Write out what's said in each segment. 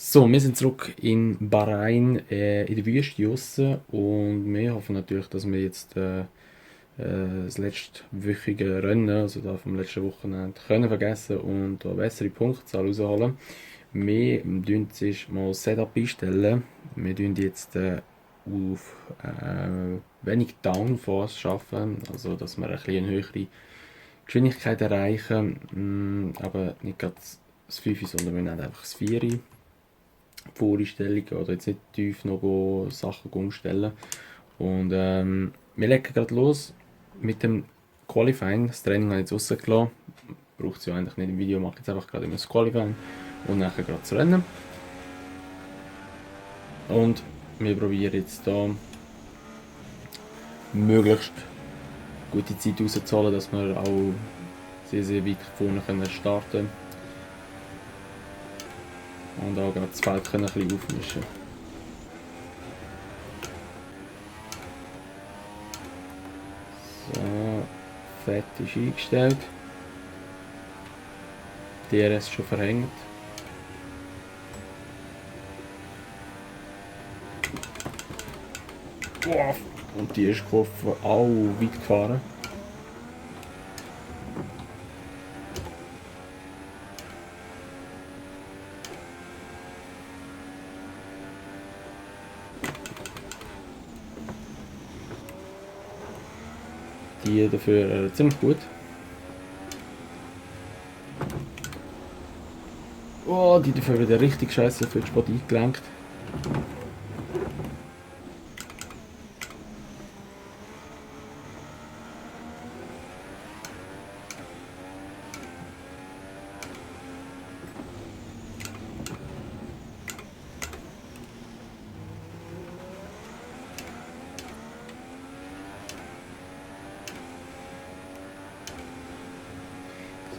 So, wir sind zurück in Bahrain, in der Wüste draussen, und wir hoffen natürlich, dass wir jetzt das letztwöchige Rennen, also da vom letzten Wochenende, können vergessen und da bessere Punktzahl rausholen. Wir tun zuerst mal das Setup einstellen. Wir tun jetzt auf wenig Downforce arbeiten, also dass wir ein bisschen eine höhere Geschwindigkeit erreichen, aber nicht gerade das 5, sondern wir nehmen einfach das 4. Voreinstellungen oder jetzt nicht tief noch Sachen umstellen. Und wir legen gerade los mit dem Qualifying. Das Training habe ich jetzt rausgelassen. Braucht es ja eigentlich nicht im Video, mache jetzt einfach gerade immer das Qualifying und nachher gerade das Rennen. Und wir probieren jetzt hier möglichst gute Zeit rauszuholen, dass wir auch sehr, sehr weit vorne starten können. Und auch gerade das Feld ein bisschen aufmischen. So, Fett ist eingestellt. DRS schon verhängt. Boah, und die ist Kurve auch weit gefahren. Die dafür ziemlich gut. Oh, die dafür wieder richtig scheiße für den Spot eingelenkt.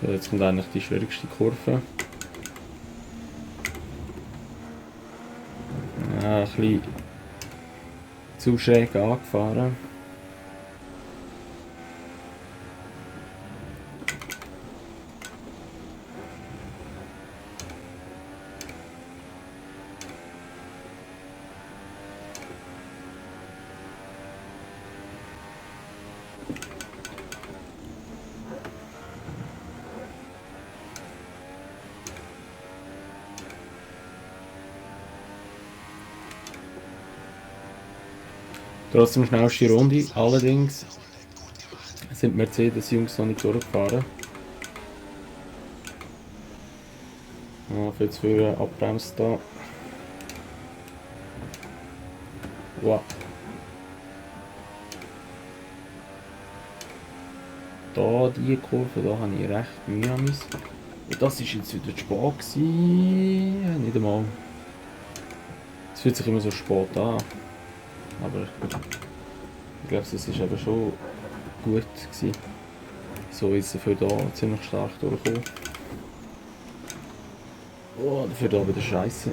So, jetzt kommt eigentlich die schwierigste Kurve. Ja, ein bisschen zu schräg angefahren. Trotzdem schnellste Runde, allerdings sind die Mercedes-Jungs noch nicht durchgefahren. Oh, viel zu früh abbremst da. Wow. Da, diese Kurve, da habe ich recht Mühe am Miss. Und das war jetzt wieder zu spät. Ja, nicht einmal. Es fühlt sich immer so spät an. Aber ich glaube, es war eben schon gut gewesen. So ist er für da ziemlich stark durchgekommen. Oh, dafür da wieder scheiße.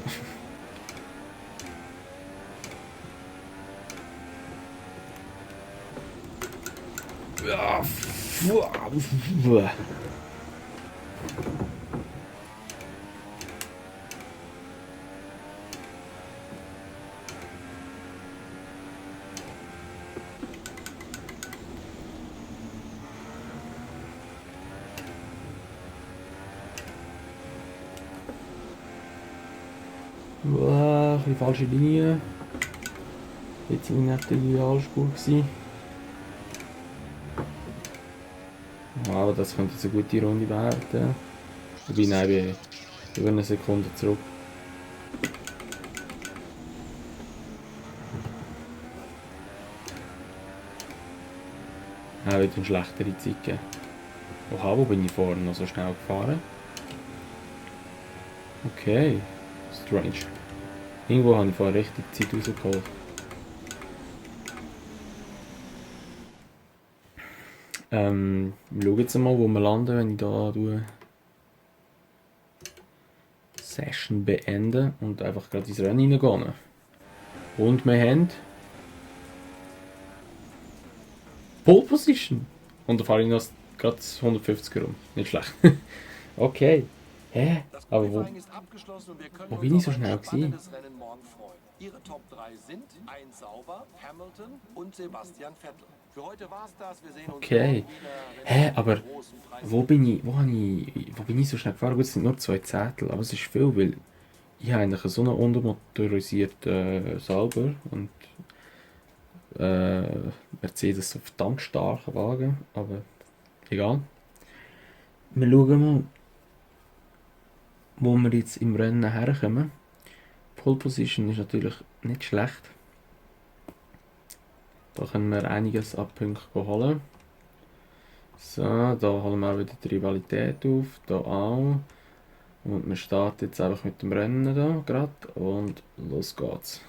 Ja, ein bisschen falsche Linie. Jetzt war nicht die Idealspur. Aber das könnte jetzt eine gute Runde werden. Wobei, nein, ich bin über eine Sekunde zurück. Auch wieder eine schlechtere Zeit gegeben. Oha, wo bin ich vorne noch so schnell gefahren? Okay, strange. Irgendwo habe ich vorher richtig Zeit rausgeholt. Ich schaue jetzt mal, wo wir landen, wenn ich da Session beende und einfach gerade ins Rennen reingehen. Und wir haben Pole Position. Und da fahre ich noch gerade 150 rum. Nicht schlecht. Okay. Hä? Das Aber Qualifying ist abgeschlossen und wir können wo uns bin ich auf so ein schnell gewesen? spannendes Rennen morgen freuen. Ihre Top 3 sind ein Sauber, Hamilton und Sebastian Vettel. Für heute war's das. Wir sehen uns Okay. morgen wieder, wenn es Hä? um den Aber großen Preis wo geht. bin ich, wo bin ich so schnell gefahren? Gut, es sind nur 2 Zehntel, aber es ist viel, weil ich habe eigentlich so einen untermotorisierten Sauber und Mercedes so verdammt starken Wagen, aber egal. Wir schauen mal, wo wir jetzt im Rennen herkommen. Pole Position ist natürlich nicht schlecht. Da können wir einiges an Punkten holen. So, da holen wir auch wieder die Rivalität auf, da auch. Und wir starten jetzt einfach mit dem Rennen da gerade und los geht's.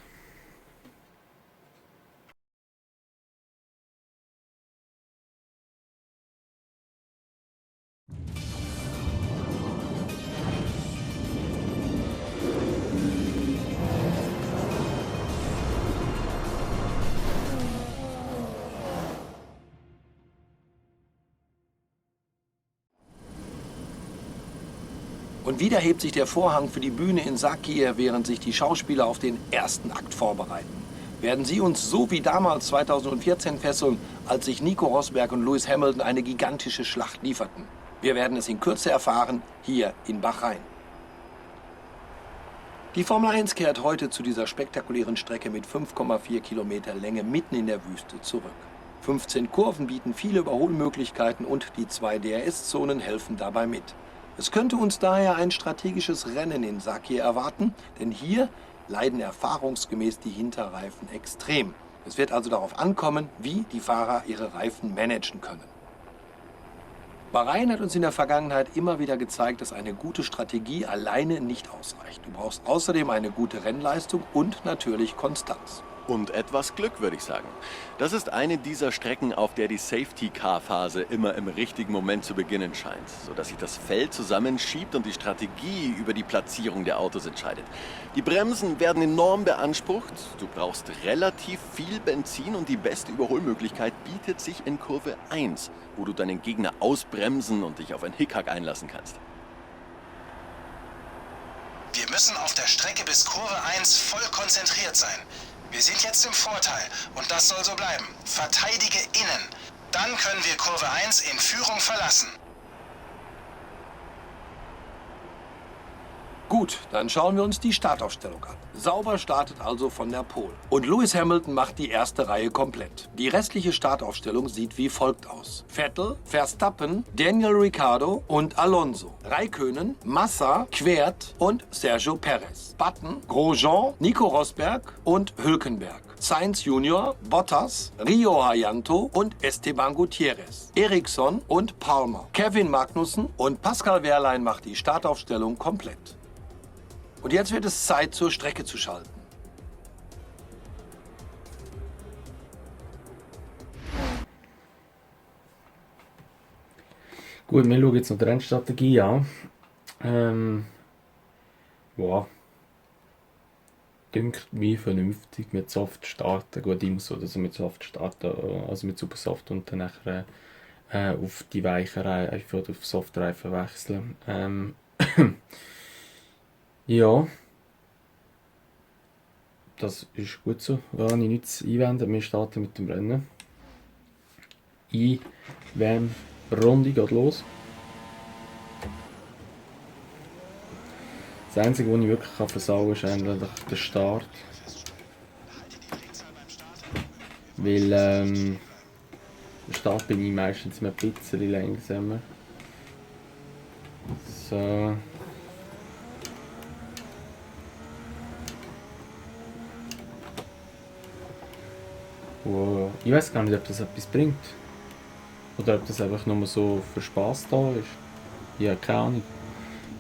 Und wieder hebt sich der Vorhang für die Bühne in Sakhir, während sich die Schauspieler auf den ersten Akt vorbereiten. Werden sie uns so wie damals 2014 fesseln, als sich Nico Rosberg und Lewis Hamilton eine gigantische Schlacht lieferten? Wir werden es in Kürze erfahren, hier in Bahrain. Die Formel 1 kehrt heute zu dieser spektakulären Strecke mit 5,4 Kilometer Länge mitten in der Wüste zurück. 15 Kurven bieten viele Überholmöglichkeiten und die 2 DRS-Zonen helfen dabei mit. Es könnte uns daher ein strategisches Rennen in Sakhir erwarten, denn hier leiden erfahrungsgemäß die Hinterreifen extrem. Es wird also darauf ankommen, wie die Fahrer ihre Reifen managen können. Bahrain hat uns in der Vergangenheit immer wieder gezeigt, dass eine gute Strategie alleine nicht ausreicht. Du brauchst außerdem eine gute Rennleistung und natürlich Konstanz. Und etwas Glück, würde ich sagen. Das ist eine dieser Strecken, auf der die Safety-Car-Phase immer im richtigen Moment zu beginnen scheint, sodass sich das Feld zusammenschiebt und die Strategie über die Platzierung der Autos entscheidet. Die Bremsen werden enorm beansprucht, du brauchst relativ viel Benzin und die beste Überholmöglichkeit bietet sich in Kurve 1, wo du deinen Gegner ausbremsen und dich auf ein Hickhack einlassen kannst. Wir müssen auf der Strecke bis Kurve 1 voll konzentriert sein. Wir sind jetzt im Vorteil und das soll so bleiben. Verteidige innen. Dann können wir Kurve 1 in Führung verlassen. Gut, dann schauen wir uns die Startaufstellung an. Sauber startet also von der Pole. Und Lewis Hamilton macht die erste Reihe komplett. Die restliche Startaufstellung sieht wie folgt aus: Vettel, Verstappen, Daniel Ricciardo und Alonso. Räikkönen, Massa, Quert und Sergio Perez. Button, Grosjean, Nico Rosberg und Hülkenberg. Sainz Junior, Bottas, Rio Hayanto und Esteban Gutierrez. Ericsson und Palmer. Kevin Magnussen und Pascal Wehrlein macht die Startaufstellung komplett. Und jetzt wird es Zeit, zur Strecke zu schalten. Gut, wir schauen jetzt noch die Rennstrategie an. Ja, dünkt mir vernünftig mit Soft starten. Gut, ich muss so, dass mit Soft starten, also mit Supersoft und dann nachher auf die weichen Reifen oder auf Softreifen wechseln. Ja, das ist gut so. Da habe ich nichts einwenden. Wir starten mit dem Rennen. Runde geht los. Das Einzige, was ich wirklich versauen kann, ist eigentlich der Start. Weil der Start bin ich meistens ein bisschen langsamer. So. Wow. Ich weiß gar nicht, ob das etwas bringt. Oder ob das einfach nur so für Spaß da ist. Ja, keine Ahnung.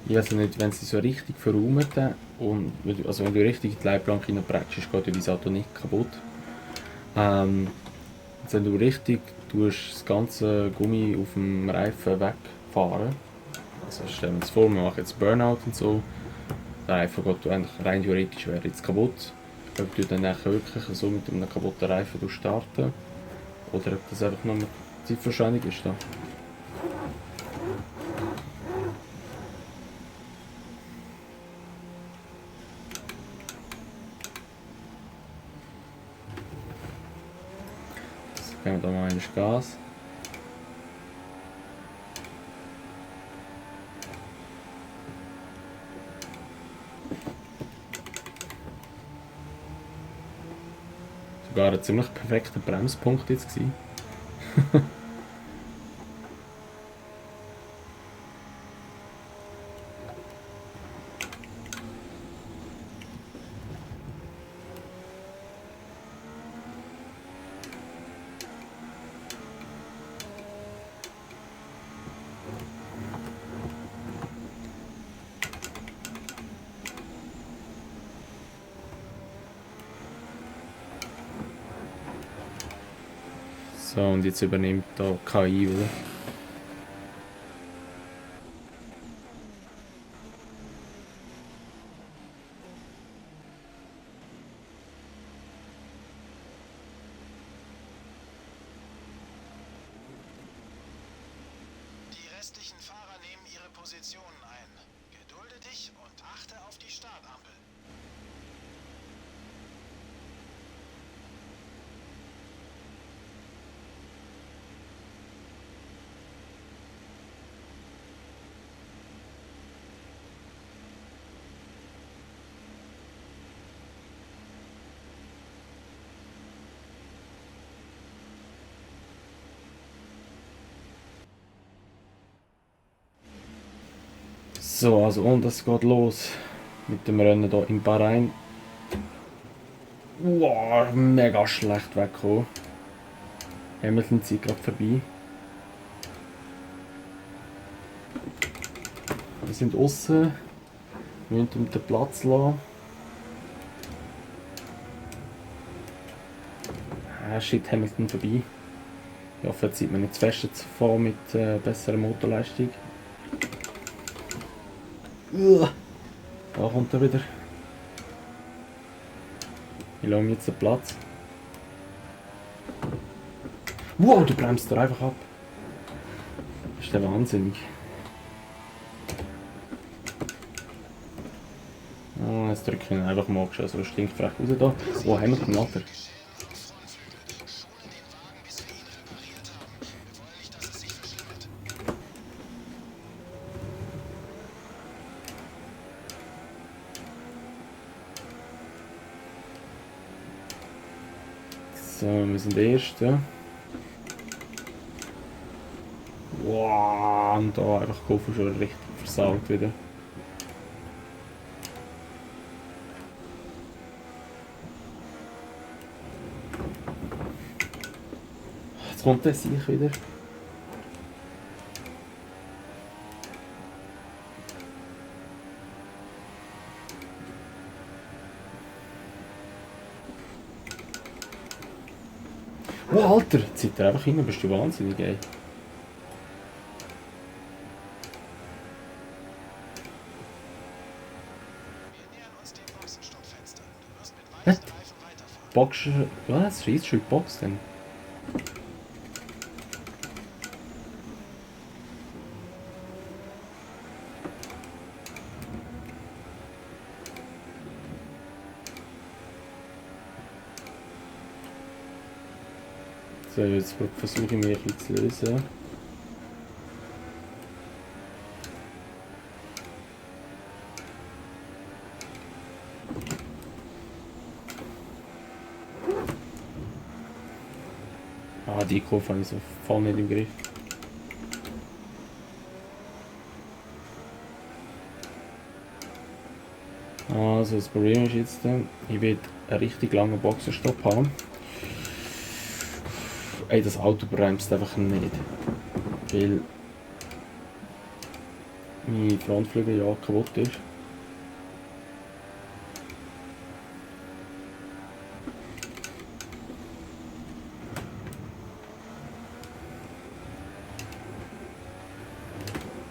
Ich weiß nicht, wenn sie so richtig verräumen und also wenn du richtig in die Leitplanke reinprätschst, geht ja dein Auto nicht kaputt. Wenn du richtig das ganze Gummi auf dem Reifen wegfahren, also stellen wir uns vor, wir machen jetzt Burnout und so, der Reifen geht eigentlich rein theoretisch wäre jetzt kaputt. Ob du dann wirklich so mit einem kaputten Reifen starten oder ob das einfach nur eine Zeitverschwendung ist. Da. Geben wir da mal ein Gas. Sogar ein ziemlich perfekter Bremspunkt jetzt gewesen. So, und jetzt übernimmt da KI, oder? Die restlichen Fahrer nehmen ihre Positionen ein. Gedulde dich und achte auf die Startampel. So, also und es geht los mit dem Rennen hier in Bahrain. Wow, mega schlecht weggekommen. Hamilton zieht gerade vorbei. Wir sind außen. Wir müssen den Platz lassen. Ah, shit, Hamilton vorbei. Ich hoffe, jetzt sieht man nicht zu fest zu fahren mit besserer Motorleistung. Da kommt er wieder. Ich lasse mir jetzt den Platz. Wow, du bremst da einfach ab. Das ist der wahnsinnig. Oh, jetzt drücke ich ihn einfach mal schon so stinkfrech raus da. Wo haben wir den Lader? So, wir sind der Erste. Wow, und da einfach Koffer schon richtig versaut wieder. Jetzt kommt der Sieg wieder. Oh Alter, jetzt zieht er einfach hin, bist du wahnsinnig, ey. Was? Box... Was? Schießt schon die Box denn? So, jetzt versuche ich mich ein bisschen zu lösen. Ah, die Kurve habe ich so voll nicht im Griff. Also das Problem ist jetzt, ich will einen richtig langen Boxenstopp haben. Ey, das Auto bremst einfach nicht. Weil meine Frontflügel ja kaputt ist.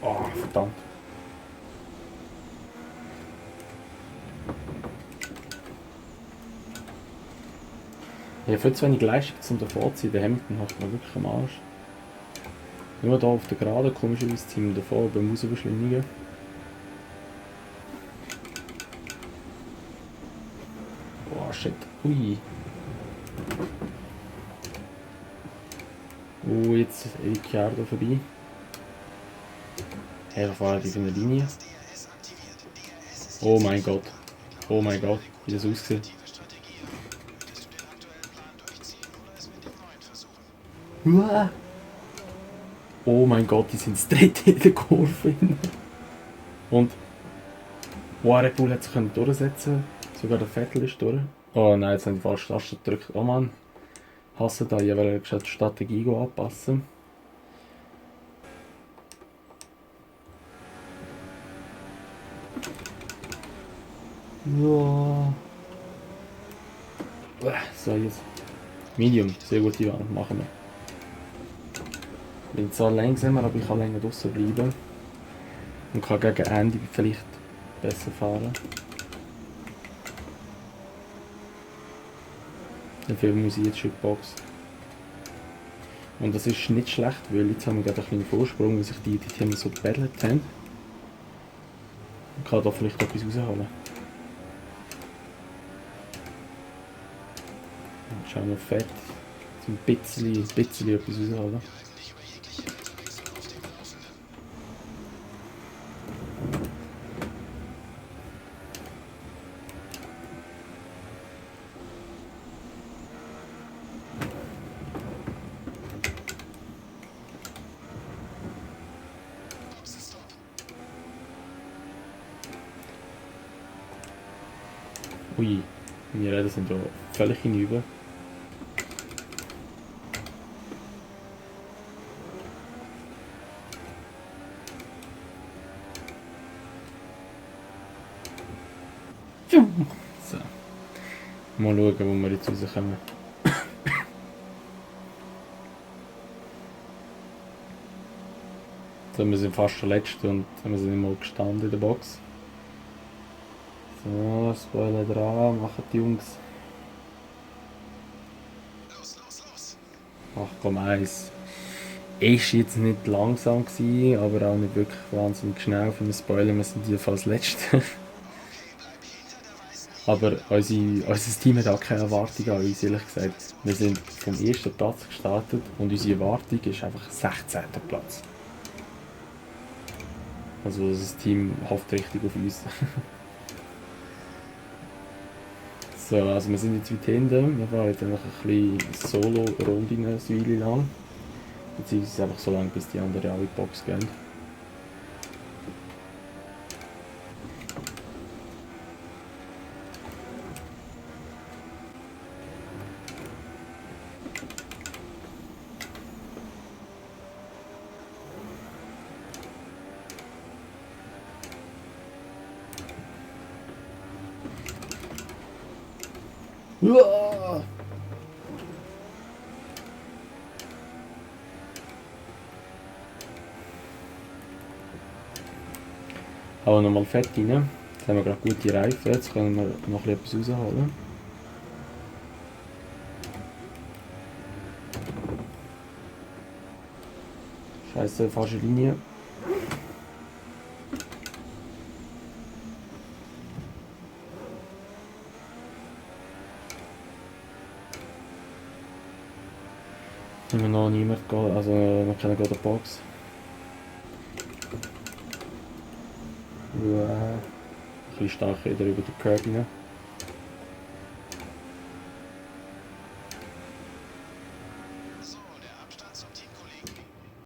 Oh, verdammt. Ich habe viel zu wenig Leistung zum davor zu sein. Der Hamilton hat mir wirklich am Arsch. Nur da auf der Geraden komischerweise ziehen wir davor beim Rausbeschleunigen. Boah, shit. Ui. Oh, jetzt Ricciardo vorbei. Hey, was war die für eine Linie? Oh mein Gott. Oh mein Gott, wie das aussieht. Uah. Oh mein Gott, die sind das dritte in der Kurve. Und wow, Red Bull hat sich durchsetzen. Sogar der Vettel ist durch. Oh nein, jetzt haben die falsche Taste gedrückt. Oh Mann. Hasse da, ich will die Strategie anpassen. Ja. So, jetzt. Medium, sehr gute Wahl, machen wir. Ich bin zwar langsamer, aber ich kann länger draußen bleiben. Und kann gegen Ende vielleicht besser fahren. Dafür muss ich jetzt schon in die Box. Und das ist nicht schlecht, weil jetzt haben wir gerade einen kleinen Vorsprung, weil sich die Themen so gebettelt haben. Ich kann da vielleicht etwas rausholen. Und schauen wir fett. So ein bisschen etwas rausholen. Ui, meine Räder sind da völlig hinüber. So. Mal schauen, wo wir jetzt rauskommen. So, wir sind fast der Letzte und wir sind immer gestanden in der Box. So, Spoiler dran, machen die Jungs. 8,1. Ist jetzt nicht langsam gewesen, aber auch nicht wirklich wahnsinnig schnell für einen Spoiler. Wir sind jedenfalls Letzte. Aber unser Team hat auch keine Erwartung an uns, ehrlich gesagt. Wir sind vom ersten Platz gestartet und unsere Erwartung ist einfach 16. Platz. Also das Team hofft richtig auf uns. So, also wir sind jetzt weit hinten. Wir fahren jetzt einfach ein bisschen Solo-Runden eine Weile lang. Beziehungsweise einfach so lange, bis die anderen alle in die Box gehen. Uah! Hauen wir nochmal Fett rein. Jetzt haben wir gerade gute Reifen, jetzt können wir noch etwas rausholen. Scheiße, falsche Linie. Haben wir noch niemand gehen, also wir können gerade die Box. Ein bisschen stark wieder über den Curb rein.